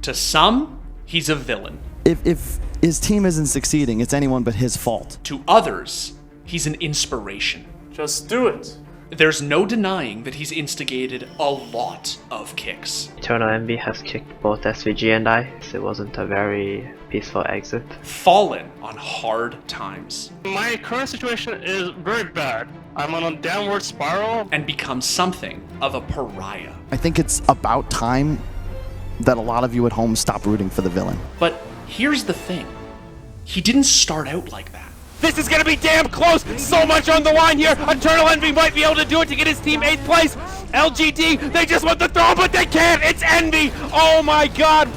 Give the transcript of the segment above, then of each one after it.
To some, he's a villain. If his team isn't succeeding, it's anyone but his fault. To others, he's an inspiration. Just do it. There's no denying that he's instigated a lot of kicks. EternalEnvy has kicked both SVG and I, so it wasn't a very peaceful exit. Fallen on hard times. My current situation is very bad. I'm on a downward spiral. And become something of a pariah. I think it's about time that a lot of you at home stop rooting for the villain. But here's the thing. He didn't start out like that. This is gonna be damn close! So much on the line here! EternalEnvy might be able to do it to get his team 8th place! LGD, they just want the throw, but they can't! It's Envy! Oh my god!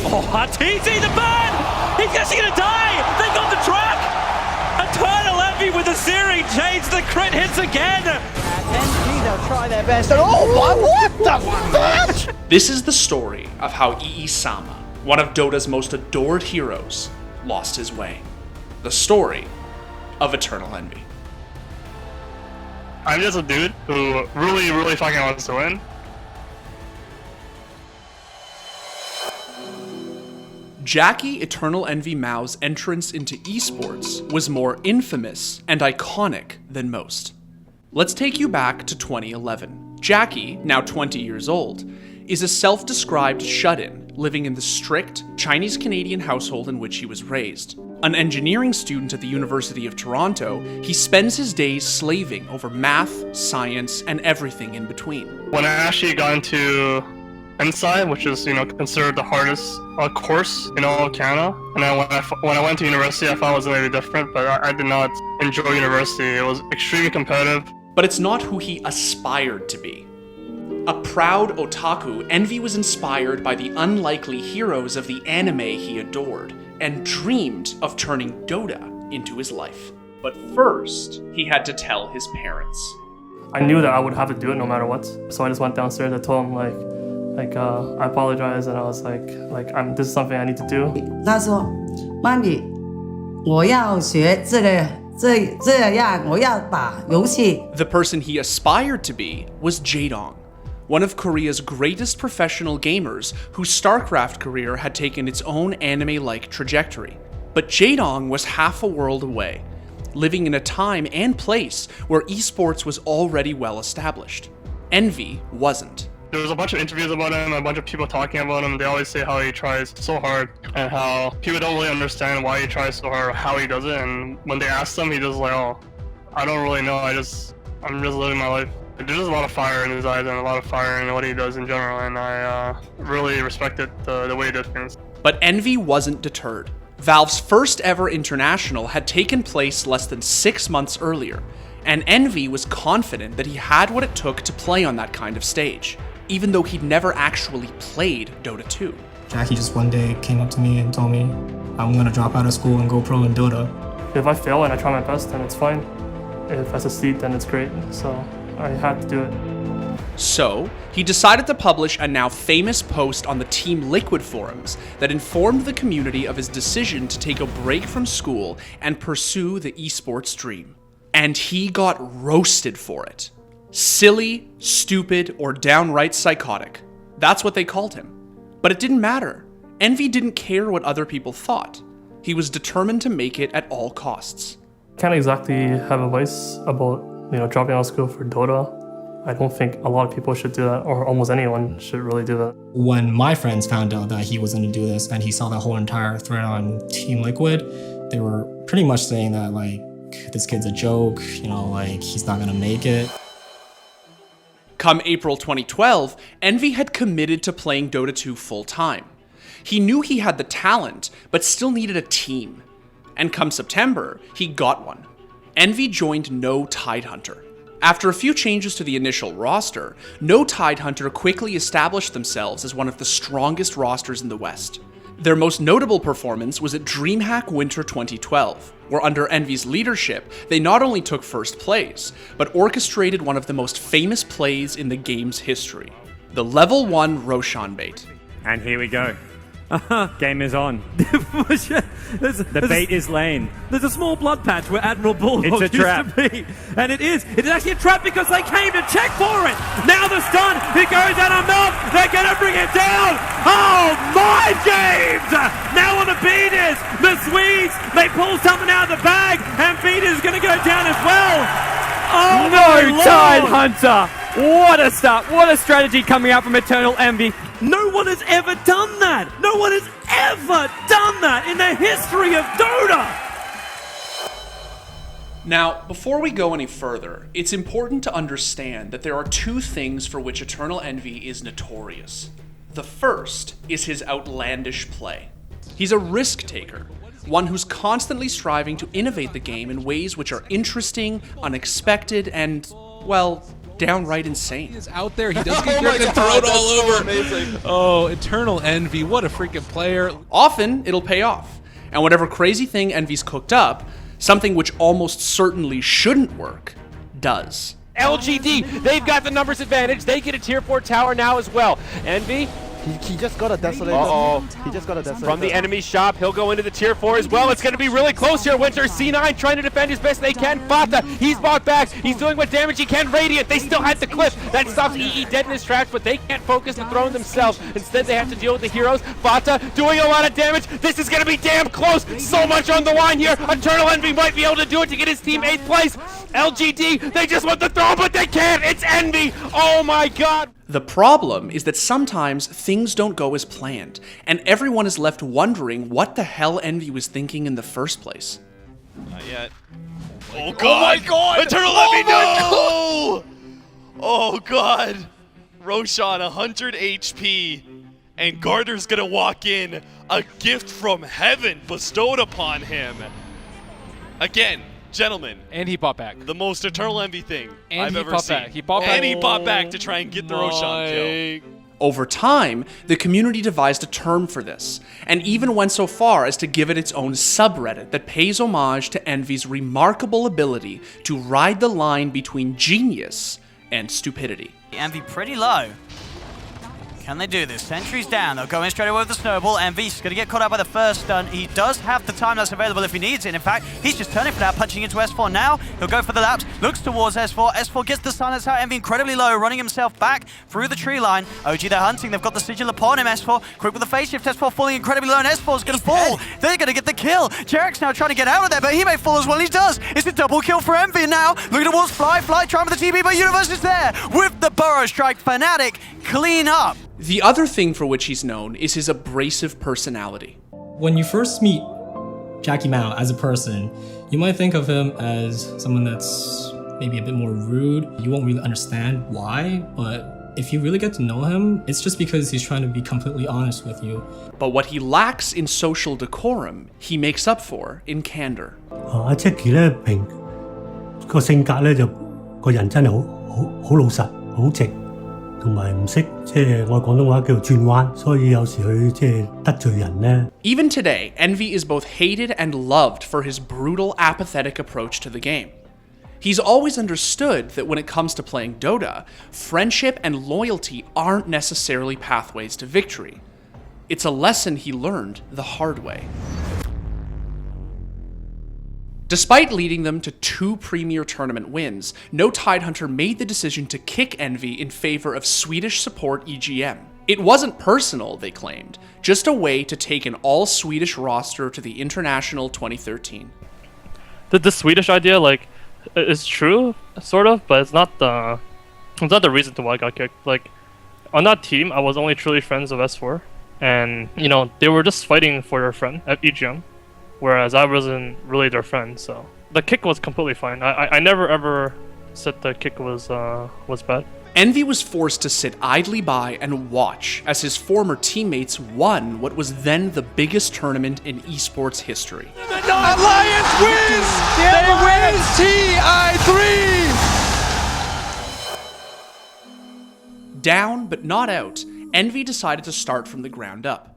Oh, Hatiti, the burn! He's just gonna die! They got the track! EternalEnvy with a searing change, the crit hits again! NG, they'll try their best. And oh my, what the fuck? This is the story of how Ii-sama, one of Dota's most adored heroes, lost his way. The story of EternalEnvy. I'm just a dude who really fucking wants to win. Jackie EternalEnvy Mao's entrance into esports was more infamous and iconic than most. Let's take you back to 2011. Jackie, now 20 years old, is a self-described shut-in living in the strict Chinese-Canadian household in which he was raised. An engineering student at the University of Toronto, he spends his days slaving over math, science, and everything in between. When I actually got into Inside, which is considered the hardest course in all of Canada, and then when I went to university, I thought it was maybe different, but I did not enjoy university. It was extremely competitive. But it's not who he aspired to be. A proud otaku, Envy was inspired by the unlikely heroes of the anime he adored, and dreamed of turning Dota into his life. But first, he had to tell his parents. I knew that I would have to do it no matter what, so I just went downstairs. I told him I apologize, and I was like, this is something I need to do. 他说：“妈咪，我要学这样，我要打游戏。” The person he aspired to be was Jaedong, one of Korea's greatest professional gamers whose StarCraft career had taken its own anime-like trajectory. But Jaedong was half a world away, living in a time and place where esports was already well established. Envy wasn't. There was a bunch of interviews about him, a bunch of people talking about him. They always say how he tries so hard and how people don't really understand why he tries so hard or how he does it. And when they ask him, he just like, oh, I don't really know. I'm just living my life. There's a lot of fire in his eyes and a lot of fire in what he does in general. And I really respected the way he did things. But Envy wasn't deterred. Valve's first ever international had taken place less than 6 months earlier, and Envy was confident that he had what it took to play on that kind of stage, even though he'd never actually played Dota 2. Jackie just one day came up to me and told me, I'm gonna drop out of school and go pro in Dota. If I fail and I try my best, then it's fine. If I succeed, then it's great. So I had to do it. So, he decided to publish a now famous post on the Team Liquid forums that informed the community of his decision to take a break from school and pursue the esports dream. And he got roasted for it. Silly, stupid, or downright psychotic. That's what they called him. But it didn't matter. Envy didn't care what other people thought. He was determined to make it at all costs. Can't exactly have advice about dropping out of school for Dota. I don't think a lot of people should do that, or almost anyone should really do that. When my friends found out that he was going to do this and he saw that whole entire thread on Team Liquid, they were pretty much saying that this kid's a joke, he's not going to make it. Come April 2012, Envy had committed to playing Dota 2 full-time. He knew he had the talent, but still needed a team. And come September, he got one. Envy joined No Tidehunter. After a few changes to the initial roster, No Tidehunter quickly established themselves as one of the strongest rosters in the West. Their most notable performance was at DreamHack Winter 2012, where under Envy's leadership, they not only took first place, but orchestrated one of the most famous plays in the game's history, the Level 1 Roshan bait. And here we go. Game is on. The bait is laying. There's a small blood patch where Admiral Bulldog It's a trap. used to be. And it is. It is actually a trap because they came to check for it. Now the stun. It goes out of mouth. They're going to bring it down. Oh, my James! Now on the beaters. The Swedes, they pull something out of the bag. And beaters going to go down as well. Oh, No my Tide Lord. Hunter! What a start! What a strategy coming out from EternalEnvy. No one has ever done that. No one has ever done that in the history of Dota. Now, before we go any further, it's important to understand that there are two things for which EternalEnvy is notorious. The first is his outlandish play. He's a risk taker, one who's constantly striving to innovate the game in ways which are interesting, unexpected, and, well, downright insane. He's out there. He doesn't get gripped and thrown all over. Amazing. Oh, EternalEnvy. What a freaking player. Often, it'll pay off. And whatever crazy thing Envy's cooked up, something which almost certainly shouldn't work, does. LGD, they've got the numbers advantage. They get a tier 4 tower now as well. Envy. He just got a desolator. Uh-oh. He just got a desolator. From the enemy shop, he'll go into the tier 4 as well. It's going to be really close here. Winter C9 trying to defend as best they can. Fata, he's bought back. He's doing what damage he can. Radiant, they still had the cliff. That stops EE dead in his tracks, but they can't focus the throne themselves. Instead, they have to deal with the heroes. Fata doing a lot of damage. This is going to be damn close. So much on the line here. EternalEnvy might be able to do it to get his team 8th place. LGD, they just want the throne, but they can't. It's Envy. Oh my god. The problem is that sometimes things don't go as planned, and everyone is left wondering what the hell Envy was thinking in the first place. Not yet. Oh god! Oh my god! EternalEnvy, no! Oh god! Roshan, 100 HP, and Gardner's gonna walk in. A gift from heaven bestowed upon him. Again, gentlemen. And he bought back. The most EternalEnvy thing And I've he ever bought seen. back. He bought back. And he bought back to try and get the Roshan kill. Over time, the community devised a term for this, and even went so far as to give it its own subreddit that pays homage to Envy's remarkable ability to ride the line between genius and stupidity. Envy pretty low. Can they do this? Sentry's down. They'll go in straight away with the snowball. Envy's going to get caught out by the first stun. He does have the time that's available if he needs it. In fact, he's just turning for that, punching into S4 now. He'll go for the laps, looks towards S4. S4 gets the silence out. Envy incredibly low, running himself back through the tree line. OG, they're hunting. They've got the sigil upon him. S4 quick with the face shift. S4 falling incredibly low, and S4's going to fall. They're going to get the kill. Jarek's now trying to get out of there, but he may fall as well. He does. It's a double kill for Envy now. Looking towards Fly trying with the TB, but Universe is there with the Burrow Strike. Fnatic clean up. The other thing for which he's known is his abrasive personality. When you first meet Jackie Mao as a person, you might think of him as someone that's maybe a bit more rude. You won't really understand why, but if you really get to know him, it's just because he's trying to be completely honest with you. But what he lacks in social decorum, he makes up for in candor.阿 Jackie 咧平個性格咧就個人真係好老實，好直。同埋唔識即係我廣東話叫轉彎，所以有時佢即係得罪人咧。Even today, Envy is both hated and loved for his brutal, apathetic approach to the game. He's always understood that when it comes to playing Dota, friendship and loyalty aren't necessarily pathways to victory. It's a lesson he learned the hard way. Despite leading them to 2 Premier Tournament wins, no Tidehunter made the decision to kick Envy in favor of Swedish support EGM. It wasn't personal, they claimed, just a way to take an all-Swedish roster to the International 2013. The Swedish idea, like, is true, sort of, but it's not the reason to why I got kicked. Like, on that team, I was only truly friends of S4, and, you know, they were just fighting for their friend at EGM. Whereas I wasn't really their friend, so the kick was completely fine. I never ever said the kick was bad. Envy was forced to sit idly by and watch as his former teammates won what was then the biggest tournament in esports history. Alliance wins! They win TI3! Down but not out, Envy decided to start from the ground up.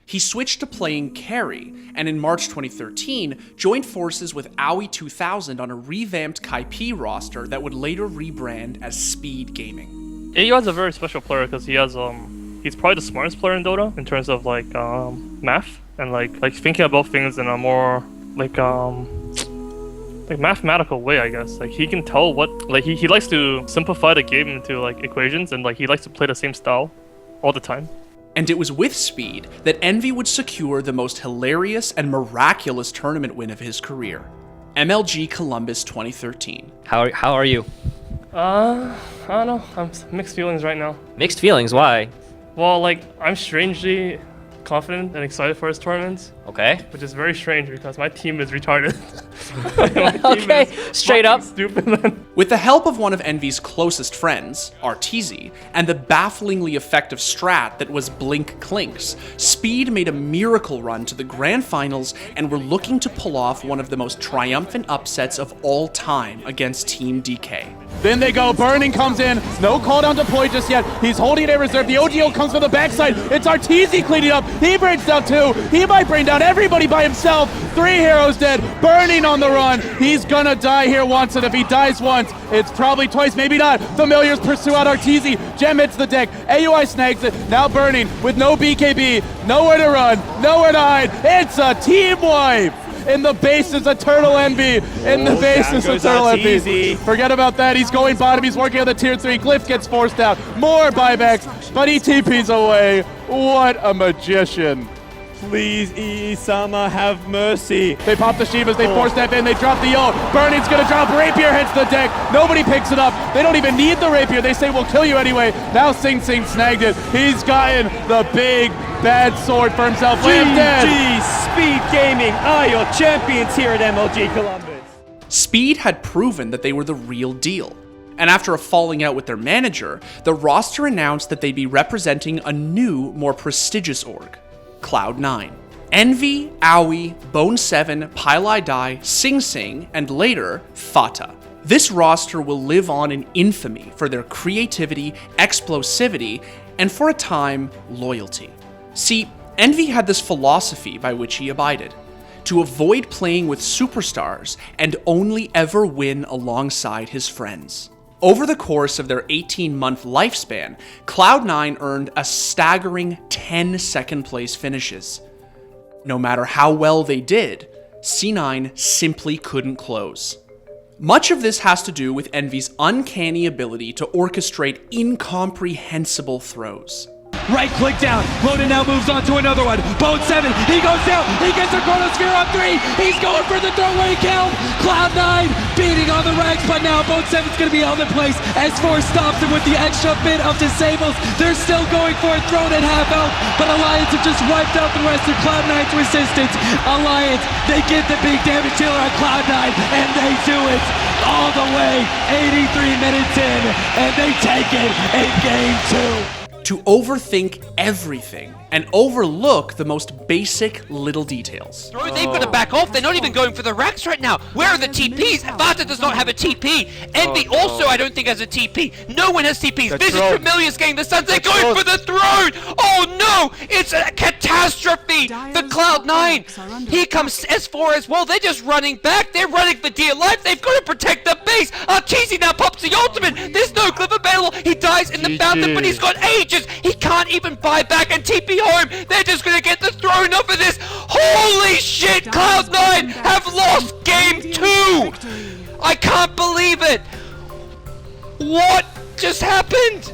He switched to playing carry, and in March 2013, joined forces with Aoi 2000 on a revamped Kai-P roster that would later rebrand as Speed Gaming. AU is a very special player because he has he's probably the smartest player in Dota in terms of like math and like thinking about things in a more like mathematical way, I guess. Like he can tell what, like he likes to simplify the game into like equations, and like he likes to play the same style all the time. And it was with Speed that Envy would secure the most hilarious and miraculous tournament win of his career. MLG Columbus 2013. How are you? I don't know. I'm mixed feelings right now. Mixed feelings? Why? Well, like I'm strangely confident and excited for his tournaments. Okay. Which is very strange because my team is retarded. Okay, straight up. Stupid. With the help of one of Envy's closest friends, Arteezy, and the bafflingly effective strat that was Blink Clinks, Speed made a miracle run to the grand finals and were looking to pull off one of the most triumphant upsets of all time against Team DK. Then they go, Burning comes in, no call down deploy just yet, he's holding it in reserve, the OGO comes from the backside, it's Arteezy cleaning up, he brings down 2, he might bring down everybody by himself, 3 heroes dead, Burning on the run, he's gonna die here once, and if he dies once, it's probably twice, maybe not. Familiars pursue out Arteezy, Gem hits the deck, AUI snags it, now Burning with no BKB, nowhere to run, nowhere to hide, it's a team wipe! In the base is EternalEnvy. In the base is EternalEnvy. Forget about that. He's going bottom. He's working on the tier 3. Glyph gets forced out. More buybacks, but he TPs away. What a magician. Please, EE-sama, have mercy. They pop the Shivas, they force that in, they drop the ult. Burning's gonna drop, Rapier hits the deck. Nobody picks it up. They don't even need the Rapier. They say, we'll kill you anyway. Now Sing Sing snagged it. He's gotten the big, bad sword for himself. GG, Speed Gaming are your champions here at MLG Columbus. Speed had proven that they were the real deal. And after a falling out with their manager, the roster announced that they'd be representing a new, more prestigious org. Cloud9. Envy, Aoi, Bone7, Pylai Dai, Sing Sing, and later, Fata. This roster will live on in infamy for their creativity, explosivity, and for a time, loyalty. See, Envy had this philosophy by which he abided: to avoid playing with superstars and only ever win alongside his friends. Over the course of their 18-month lifespan, Cloud9 earned a staggering 10 second-place finishes. No matter how well they did, C9 simply couldn't close. Much of this has to do with Envy's uncanny ability to orchestrate incomprehensible throws. Right click down, Loden now moves on to another one. Bone7, he goes down, he gets a Chronosphere on 3, he's going for the throwaway count. Cloud9 beating on the ranks, but now Bone7's gonna be held in place. S4 stops him with the extra bit of disables. They're still going for it, thrown at half health, but Alliance have just wiped out the rest of Cloud9's resistance. Alliance, they get the big damage dealer on Cloud9, and they do it all the way, 83 minutes in, and they take it in game 2. To overthink everything and overlook the most basic little details. Bro, they've got to back off. They're not even going for the racks right now. Where are the TPs? Vata does not have a TP. Envy also, I don't think, has a TP. No one has TPs. This is Familiar's getting the stuns. They're going for the throne. Oh no! It's a catastrophe for Cloud9. Here comes S4 as well. They're just running back. They're running for dear life. They've got to protect the base. Arteezy now pops the ultimate. There's no clip available. He dies in the fountain, but he's got ages. He can't even buy back and TP home. They're just gonna get the throne off of this. Holy shit, Cloud9 have lost game 2. I can't believe it. What just happened?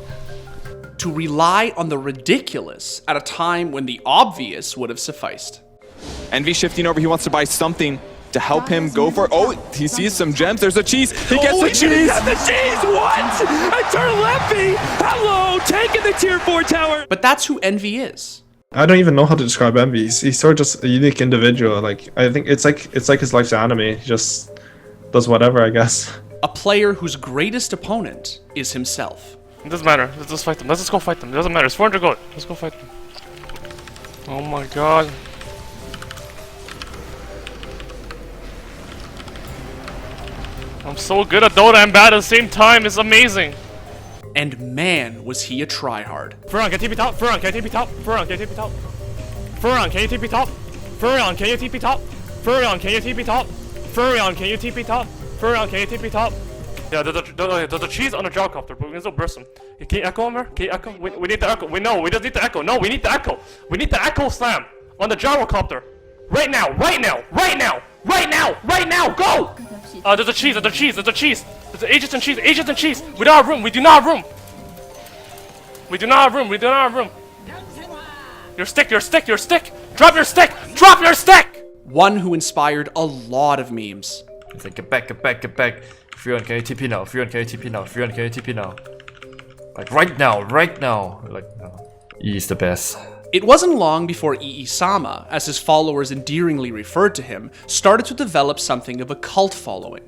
To rely on the ridiculous at a time when the obvious would have sufficed. Envy shifting over, he wants to buy something to help him go for it. Oh, he sees some gems. There's a cheese. He gets the cheese. The cheese. What? EternalEnvy. Hello, taking the tier 4 tower. But that's who Envy is. I don't even know how to describe Envy. He's sort of just a unique individual. Like, I think it's like his life's anime. He just does whatever, I guess. A player whose greatest opponent is himself. It doesn't matter. Let's just fight them. Let's just go fight them. It doesn't matter. It's 400 gold. Let's go fight them. Oh my god. I'm so good at Dota and bad at the same time. It's amazing. And man, was he a tryhard. Furron, can you TP top? Furron, can you TP top? Furron, can you TP top? Furron, can you TP top? Furron, can you TP top? Furron, can you TP top? Furron, can you TP top? Furron, can you TP top? Yeah, there's a cheese on a gyrocopter, but we can still burst him. Can you echo him here? Can you echo? We need the echo. We just need the echo. No, we need the echo. We need the echo slam on the gyrocopter. Right now, right now, right now, right now, right now, go! There's a cheese, there's a cheese, there's a cheese. There's agents and cheese, agents and cheese. We don't have room, we do not have room. We do not have room, we do not have room. Your stick, your stick, your stick. Drop your stick, drop your stick! One who inspired a lot of memes. It's like, get back, get back, get back. Everyone can ATP now, everyone can ATP now, everyone can ATP now. Like, right now, right now. Like, no. He's the best. It wasn't long before Ii-sama, as his followers endearingly referred to him, started to develop something of a cult following.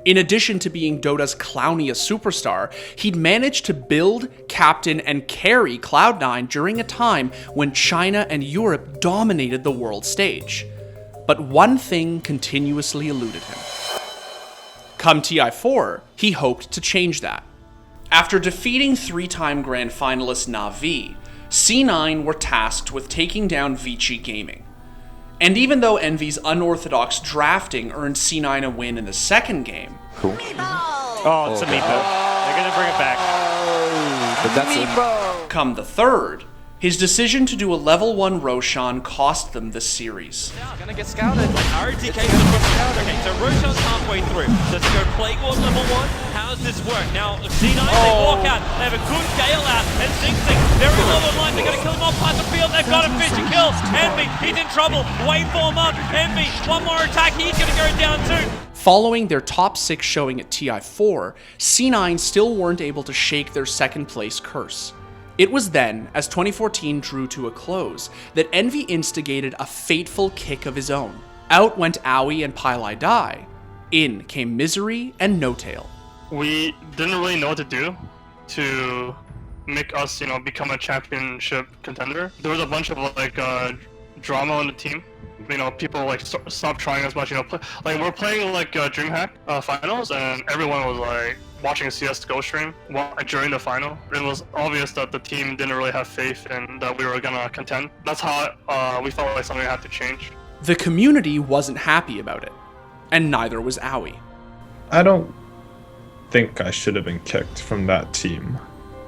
In addition to being Dota's clowniest superstar, he'd managed to build, captain, and carry Cloud9 during a time when China and Europe dominated the world stage. But one thing continuously eluded him. Come TI4, he hoped to change that. After defeating three-time grand finalist Na'Vi, C9 were tasked with taking down Vici Gaming. And even though Envy's unorthodox drafting earned C9 a win in the second game... Cool. Oh, it's a meatball. They're gonna bring it back. But that's Come the third, his decision to do a level 1 Roshan cost them the series. Gonna get scouted. RTK gonna get scouted. Okay, so Roshan's halfway through. Does he go Plague Ward level 1? How does this work? Now, C9, they walk out. They have a good gale out. And Sing very low on line. They're gonna kill him off past the field. They've got a fish to kill. Envy, he's in trouble. Waveform up. Envy, one more attack. He's gonna go down too. Following their top 6 showing at TI4, C9 still weren't able to shake their second place curse. It was then, as 2014 drew to a close, that Envy instigated a fateful kick of his own. Out went Aoi and Pylai Dai. In came Misery and No-Tail. We didn't really know what to do to make us, become a championship contender. There was a bunch of drama on the team. People stop trying as much. We're playing DreamHack finals, and everyone was watching a CS:GO stream during the final. It was obvious that the team didn't really have faith in that we were gonna contend. That's how we felt like something had to change. The community wasn't happy about it, and neither was Aoi. I don't think I should have been kicked from that team.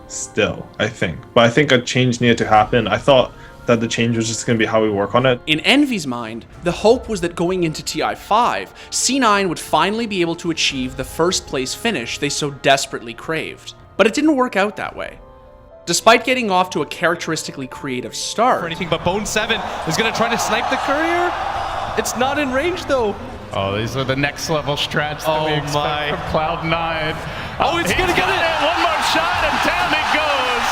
Still, I think. But I think a change needed to happen. I thought that the change was just going to be how we work on it. In Envy's mind, the hope was that going into TI5, C9 would finally be able to achieve the first place finish they so desperately craved. But it didn't work out that way. Despite getting off to a characteristically creative start... For anything but Bone 7 is going to try to snipe the courier. It's not in range though. Oh, these are the next level strats that we expect from Cloud9. Oh, it's going to get it. One more shot and down it goes.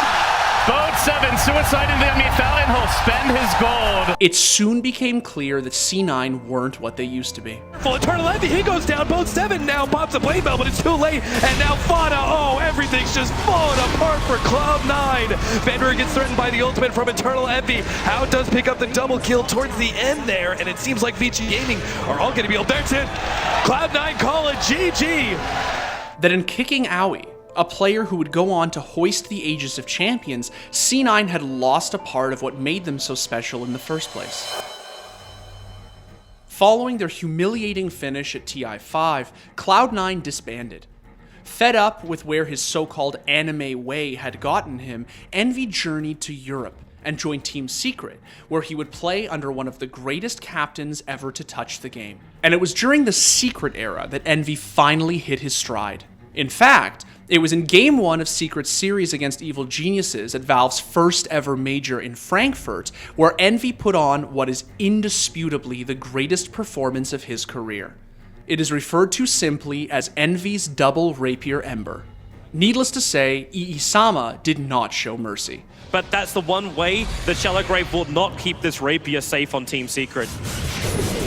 Bone 7 suicide into the enemy fountain. He'll spend his gold. It soon became clear that C9 weren't what they used to be. For EternalEnvy, he goes down. Bone 7 now pops the blade bell, but it's too late. And now Fada, everything's just falling apart for Cloud9. Fenrir gets threatened by the ultimate from EternalEnvy. How does pick up the double kill towards the end there, and it seems like Vici Gaming are all going to be able. That's it. Cloud9 call it GG. That in kicking Aoi, a player who would go on to hoist the Aegis of Champions, C9 had lost a part of what made them so special in the first place. Following their humiliating finish at TI5, Cloud9 disbanded. Fed up with where his so-called anime way had gotten him, Envy journeyed to Europe and joined Team Secret, where he would play under one of the greatest captains ever to touch the game. And it was during the Secret era that Envy finally hit his stride. In fact, it was in Game 1 of Secret's series against Evil Geniuses at Valve's first ever major in Frankfurt, where Envy put on what is indisputably the greatest performance of his career. It is referred to simply as Envy's double rapier ember. Needless to say, Ii-sama did not show mercy. But that's the one way that Shallow Grave will not keep this rapier safe on Team Secret.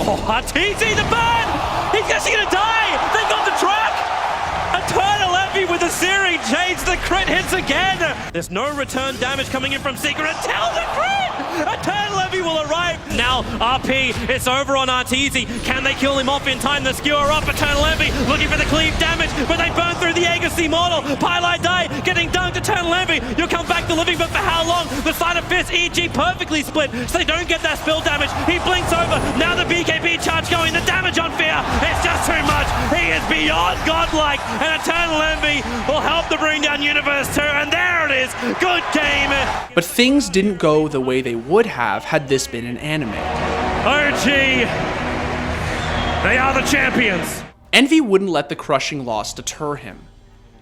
Oh, Hatiti, the burn! He's actually gonna die! They got the track! EternalEnvy with a searing change, the crit hits again! There's no return damage coming in from Secret until the crit! EternalEnvy will arrive! Now, RP, it's over on Arteezy. Can they kill him off in time? The skewer up, EternalEnvy looking for the cleave damage, but they burn through the Aegis Immortal. Pylai Dai getting dunked, EternalEnvy. You'll come back to living, but for how long? The Sleight of Fist, EG perfectly split, so they don't get that spill damage. He blinks over, now the BKB charge going, the damage on Fear, it's just too much. He is is beyond godlike, and EternalEnvy will help to bring down Universe 2, and there it is. Good game. But things didn't go the way they would have had this been an anime. OG, they are the champions. Envy wouldn't let the crushing loss deter him.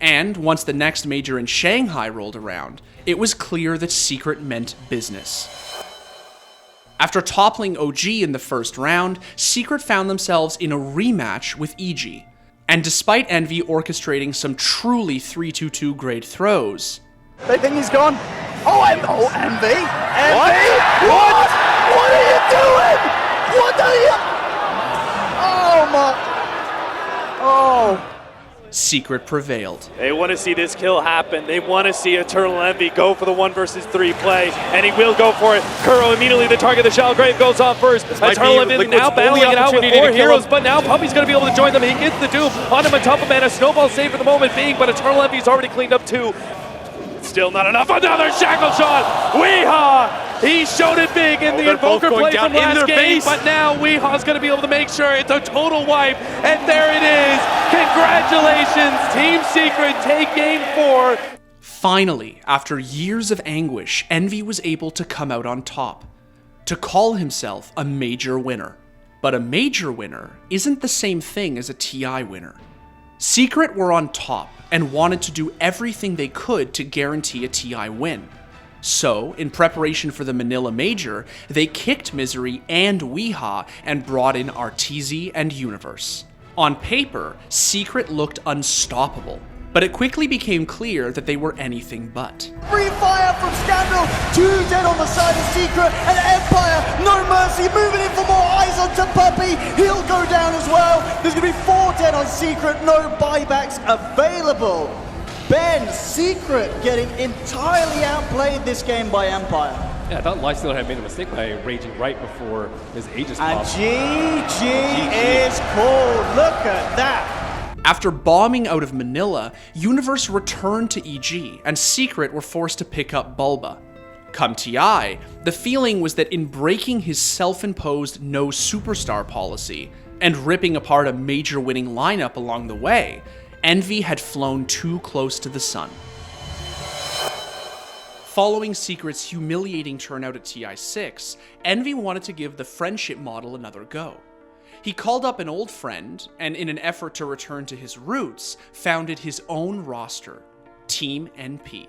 And once the next major in Shanghai rolled around, it was clear that Secret meant business. After toppling OG in the first round, Secret found themselves in a rematch with EG. And despite Envy orchestrating some truly 3-2-2 grade throws, they think he's gone. Envy? Envy? What? What are you doing? What are you? Oh my. Oh. Secret prevailed. They want to see this kill happen. They want to see EternalEnvy go for the 1 versus 3 play, and he will go for it. Kuro immediately the target. The Shallow Grave goes off first. EternalEnvy now battling it out with 4 heroes, but now Puppy's going to be able to join them. He gets the dupe on him on top of man. A snowball save for the moment being, but EternalEnvy's already cleaned up 2. Still not enough. Another shackle shot. Weehaw! He showed it big in the Invoker play from last game, but now Weehaw's going to be able to make sure it's a total wipe. And there it is. Congratulations, Team Secret take game 4. Finally, after years of anguish, Envy was able to come out on top, to call himself a major winner. But a major winner isn't the same thing as a TI winner. Secret were on top and wanted to do everything they could to guarantee a TI win. So, in preparation for the Manila Major, they kicked Misery and Weehaw and brought in Arteezy and Universe. On paper, Secret looked unstoppable, but it quickly became clear that they were anything but. Free fire from Scandal, 2 dead on the side of Secret, and Empire, no mercy, moving in for more eyes onto Puppy, he'll go down as well. There's going to be 4 dead on Secret, no buybacks available. Ben, Secret getting entirely outplayed this game by Empire. Yeah, I thought Lifestealer had made a mistake by raging right before his Aegis And popped. GG is called, look at that. After bombing out of Manila, Universe returned to EG, and Secret were forced to pick up Bulba. Come TI, the feeling was that in breaking his self-imposed no superstar policy, and ripping apart a major winning lineup along the way, Envy had flown too close to the sun. Following Secret's humiliating turnout at TI6, Envy wanted to give the friendship model another go. He called up an old friend, and in an effort to return to his roots, founded his own roster, Team NP.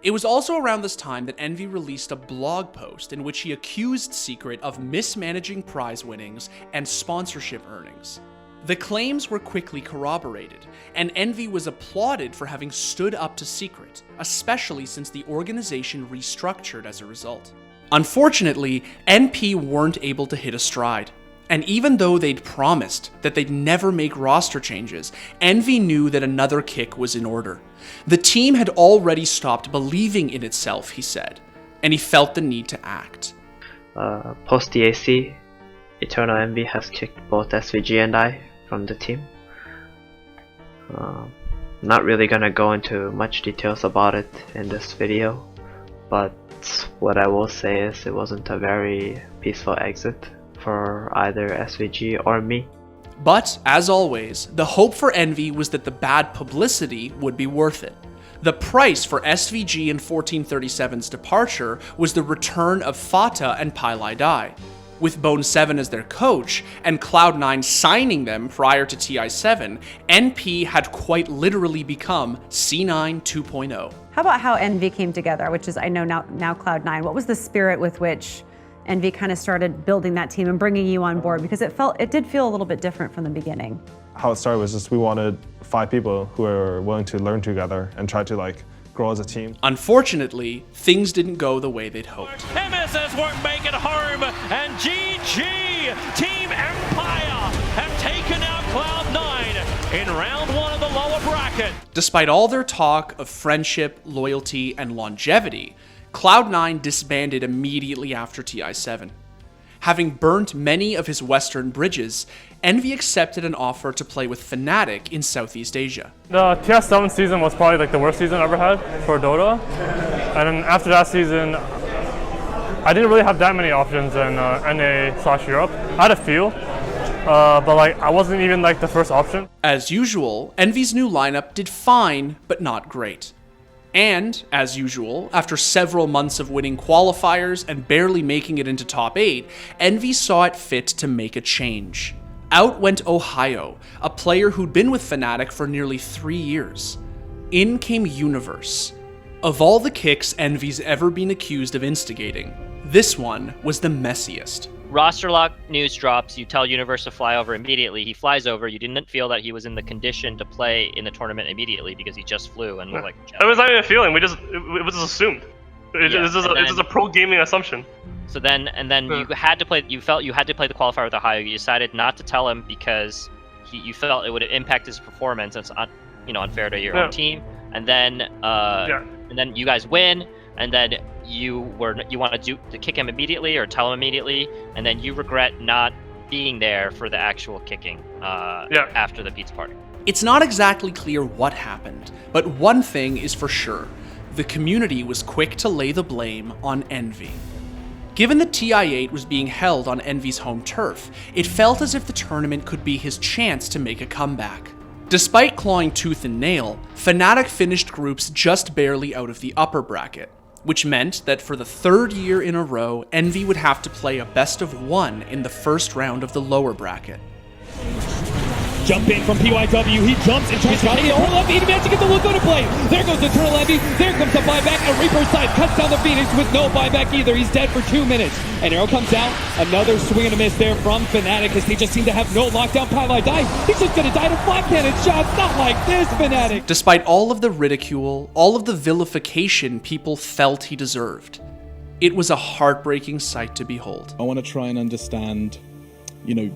It was also around this time that Envy released a blog post in which he accused Secret of mismanaging prize winnings and sponsorship earnings. The claims were quickly corroborated, and Envy was applauded for having stood up to Secret, especially since the organization restructured as a result. Unfortunately, NP weren't able to hit a stride, and even though they'd promised that they'd never make roster changes, Envy knew that another kick was in order. The team had already stopped believing in itself, he said, and he felt the need to act. Post the AC, EternalEnvy has kicked both SVG and I from the team. Not really gonna go into much details about it in this video, but what I will say is it wasn't a very peaceful exit for either SVG or me. But, as always, the hope for Envy was that the bad publicity would be worth it. The price for SVG and 1437's departure was the return of Fata and Pailai Dai. With Bone 7 as their coach, and Cloud9 signing them prior to TI7, NP had quite literally become C9 2.0. How about how Envy came together, which is, I know now Cloud9. What was the spirit with which Envy kind of started building that team and bringing you on board? Because it did feel a little bit different from the beginning. How it started was just we wanted 5 people who were willing to learn together and try to grow as a team. Unfortunately, things didn't go the way they'd hoped. MSS won't make it home, and GG! Team Empire have taken out Cloud9 in round 1 of the lower bracket. Despite all their talk of friendship, loyalty, and longevity, Cloud9 disbanded immediately after TI7. Having burnt many of his western bridges, Envy accepted an offer to play with Fnatic in Southeast Asia. The TS7 season was probably the worst season I ever had for Dota. And then after that season, I didn't really have that many options in NA/Europe. I had a few, but like I wasn't even like the first option. As usual, Envy's new lineup did fine, but not great. And, as usual, after several months of winning qualifiers and barely making it into top 8, Envy saw it fit to make a change. Out went Ohio, a player who'd been with Fnatic for nearly 3 years. In came Universe. Of all the kicks Envy's ever been accused of instigating, this one was the messiest. Roster lock news drops, you tell Universe to fly over immediately. He flies over. You didn't feel that he was in the condition to play in the tournament immediately because he just flew and was like... It was not even a feeling, it was assumed. It's just a pro gaming assumption. So then you had to play, you felt you had to play the qualifier with Ohio. You decided not to tell him because you felt it would impact his performance. It's unfair to your own team. And then and then you guys win, and then you want to kick him immediately or tell him immediately, and then you regret not being there for the actual kicking after the pizza party. It's not exactly clear what happened, but one thing is for sure. The community was quick to lay the blame on Envy. Given that TI8 was being held on Envy's home turf, it felt as if the tournament could be his chance to make a comeback. Despite clawing tooth and nail, Fnatic finished groups just barely out of the upper bracket, which meant that for the 3rd year in a row, Envy would have to play a best of 1 in the first round of the lower bracket. Jump in from PYW, he jumps and tries to get EternalEnvy, he managed to get the look on to play. There goes EternalEnvy, there comes the buyback, and Reaper side cuts down the Phoenix with no buyback either. He's dead for 2 minutes. And Arrow comes out, another swing and a miss there from Fnatic as they just seem to have no lockdown. Pariah die, he's just gonna die to flat cannon shots, not like this, Fnatic. Despite all of the ridicule, all of the vilification people felt he deserved, it was a heartbreaking sight to behold. I want to try and understand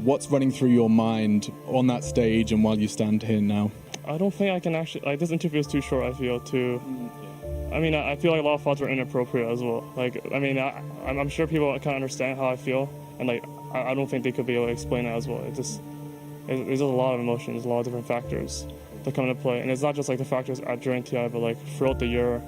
what's running through your mind on that stage and while you stand here now. I don't think I can actually, this interview is too short, I feel, I feel like a lot of thoughts were inappropriate as well. I'm sure people can understand how I feel, and I don't think they could be able to explain it as well. There's just a lot of emotions, a lot of different factors that come into play, and it's not just the factors during TI, but throughout the year,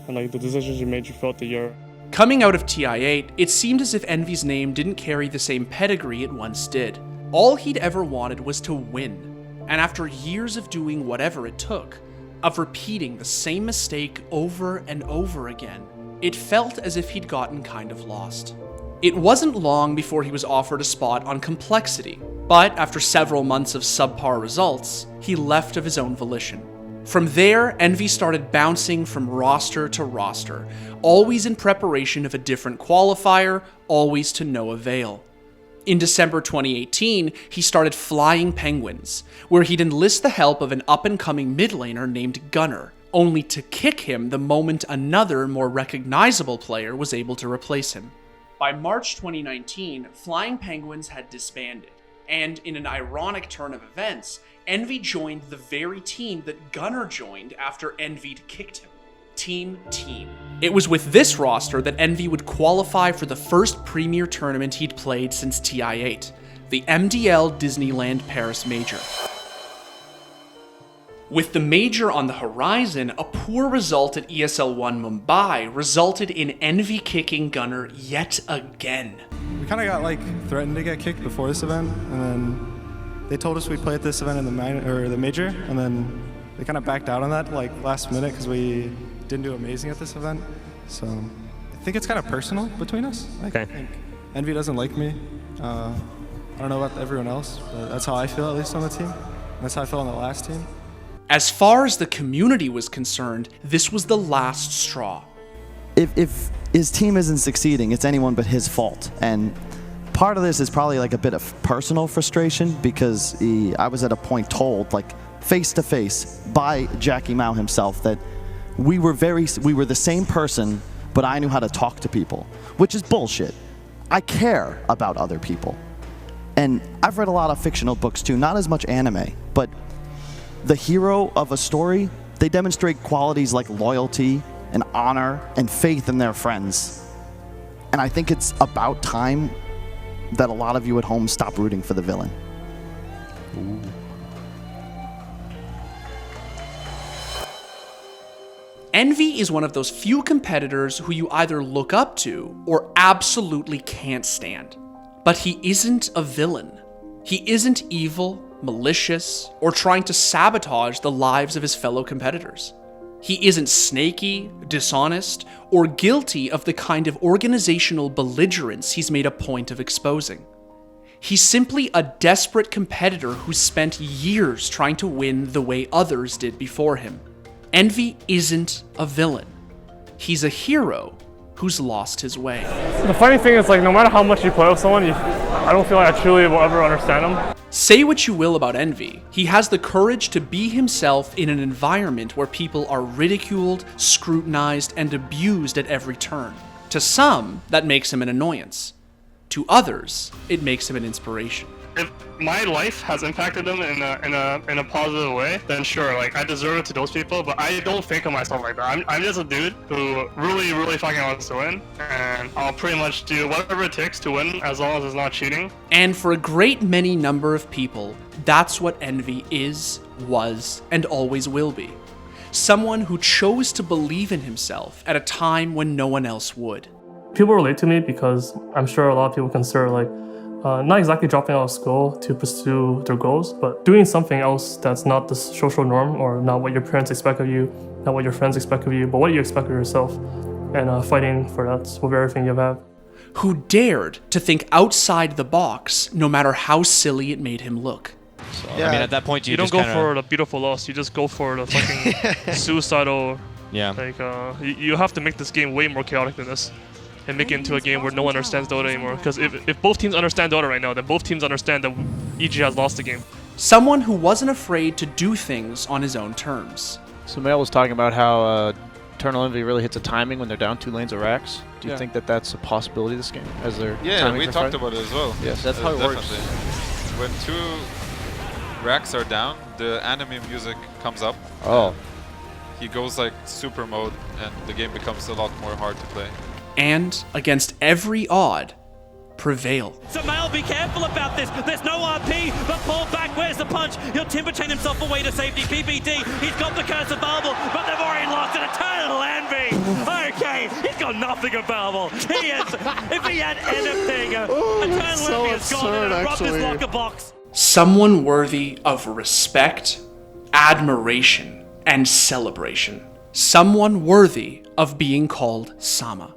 and the decisions you made throughout the year. Coming out of TI8, it seemed as if Envy's name didn't carry the same pedigree it once did. All he'd ever wanted was to win, and after years of doing whatever it took, of repeating the same mistake over and over again, it felt as if he'd gotten kind of lost. It wasn't long before he was offered a spot on Complexity, but after several months of subpar results, he left of his own volition. From there, Envy started bouncing from roster to roster, always in preparation of a different qualifier, always to no avail. In December 2018, he started Flying Penguins, where he'd enlist the help of an up-and-coming mid laner named Gunnar, only to kick him the moment another, more recognizable player was able to replace him. By March 2019, Flying Penguins had disbanded, and in an ironic turn of events, Envy joined the very team that Gunnar joined after Envy'd kicked him. Team. It was with this roster that Envy would qualify for the first premier tournament he'd played since TI8, the MDL Disneyland Paris Major. With the major on the horizon, a poor result at ESL 1 Mumbai resulted in Envy kicking Gunnar yet again. We kind of got threatened to get kicked before this event, and then they told us we'd play at this event in the major, and then they kind of backed out on that last minute because we didn't do amazing at this event. So I think it's kind of personal between us. I think Envy doesn't like me. I don't know about everyone else, but that's how I feel, at least on the team. That's how I felt on the last team. As far as the community was concerned, this was the last straw. If his team isn't succeeding, it's anyone but his fault. And part of this is probably a bit of personal frustration because I was at a point told, face to face by Jackie Mao himself, that we were the same person, but I knew how to talk to people, which is bullshit. I care about other people. And I've read a lot of fictional books too, not as much anime, but the hero of a story, they demonstrate qualities like loyalty and honor and faith in their friends. And I think it's about time that a lot of you at home stop rooting for the villain. Ooh. Envy is one of those few competitors who you either look up to or absolutely can't stand. But he isn't a villain. He isn't evil, malicious, or trying to sabotage the lives of his fellow competitors. He isn't snaky, dishonest, or guilty of the kind of organizational belligerence he's made a point of exposing. He's simply a desperate competitor who's spent years trying to win the way others did before him. Envy isn't a villain. He's a hero who's lost his way. The funny thing is, like, no matter how much you play with someone, I don't feel like I truly will ever understand them. Say what you will about Envy, he has the courage to be himself in an environment where people are ridiculed, scrutinized, and abused at every turn. To some, that makes him an annoyance. To others, it makes him an inspiration. If my life has impacted them in a positive way, then sure, like, I deserve it to those people, but I don't think of myself like that. I'm just a dude who really fucking wants to win, and I'll pretty much do whatever it takes to win as long as it's not cheating. And for a great many number of people, that's what Envy is, was, and always will be. Someone who chose to believe in himself at a time when no one else would. People relate to me because I'm sure a lot of people consider, like, not exactly dropping out of school to pursue their goals, but doing something else that's not the social norm, or not what your parents expect of you, not what your friends expect of you, but what you expect of yourself, and fighting for that with everything you have. Who dared to think outside the box, no matter how silly it made him look. So, I mean, at that point, you don't go for the beautiful loss, you just go for the fucking suicidal. Yeah. Like, you have to make this game way more chaotic than this, and make it into a game where no one understands Dota anymore. Because if both teams understand Dota right now, then both teams understand that EG has lost the game. Someone who wasn't afraid to do things on his own terms. So Mail was talking about how EternalEnvy really hits a timing when they're down 2 lanes of racks. Do you think that that's a possibility this game, as they're timing we for talked fighting? about it as well. Yes, that's how it works. When 2 racks are down, the enemy music comes up. Oh. He goes like super mode, and the game becomes a lot more hard to play. And, against every odd, prevail. So Mail, be careful about this. There's no RP, but pull back. Where's the punch? He'll timber chain himself away to safety. PPD, he's got the curse available, but they've already lost an EternalEnvy. Okay, he's got nothing available. He is, if he had anything, EternalEnvy has gone and robbed his locker box. Someone worthy of respect, admiration, and celebration. Someone worthy of being called Sama.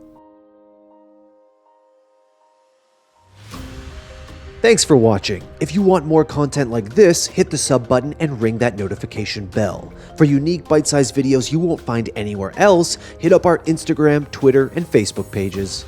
Thanks for watching. If you want more content like this, hit the sub button and ring that notification bell. For unique bite-sized videos you won't find anywhere else, hit up our Instagram, Twitter, and Facebook pages.